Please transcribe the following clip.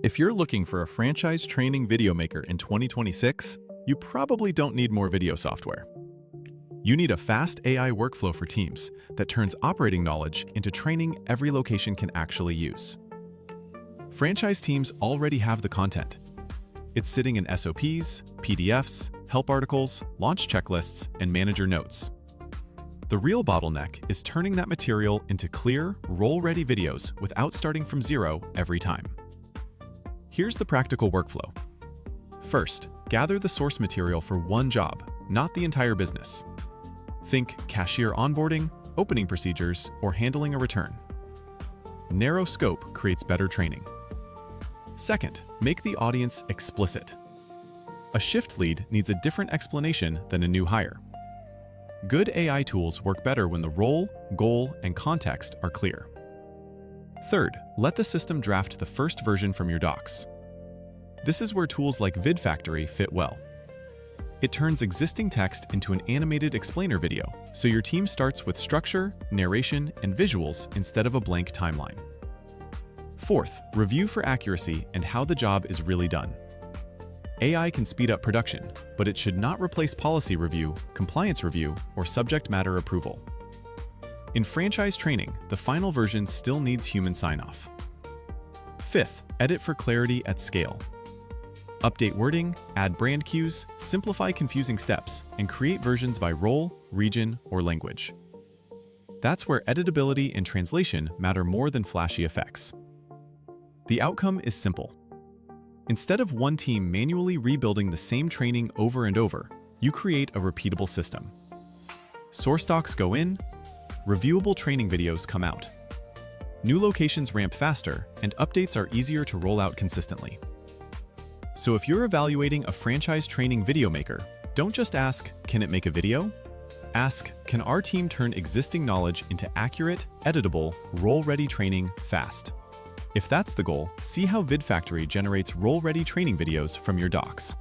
If you're looking for a franchise training video maker in 2026, you probably don't need more video software. You need a fast AI workflow for teams that turns operating knowledge into training every location can actually use. Franchise teams already have the content. It's sitting in SOPs, PDFs, help articles, launch checklists, and manager notes. The real bottleneck is turning that material into clear, role-ready videos without starting from zero every time. Here's the practical workflow. First, gather the source material for one job, not the entire business. Think cashier onboarding, opening procedures, or handling a return. Narrow scope creates better training. Second, make the audience explicit. A shift lead needs a different explanation than a new hire. Good AI tools work better when the role, goal, and context are clear. Third, let the system draft the first version from your docs. This is where tools like VidFactory fit well. It turns existing text into an animated explainer video, so your team starts with structure, narration, and visuals instead of a blank timeline. Fourth, review for accuracy and how the job is really done. AI can speed up production, but it should not replace policy review, compliance review, or subject matter approval. In franchise training, the final version still needs human sign-off. Fifth, edit for clarity at scale. Update wording, add brand cues, simplify confusing steps, and create versions by role, region, or language. That's where editability and translation matter more than flashy effects. The outcome is simple. Instead of one team manually rebuilding the same training over and over, you create a repeatable system. Source docs go in, reviewable training videos come out. New locations ramp faster, and updates are easier to roll out consistently. So if you're evaluating a franchise training video maker, don't just ask, can it make a video? Ask, can our team turn existing knowledge into accurate, editable, role-ready training fast? If that's the goal, see how VidFactory generates role-ready training videos from your docs.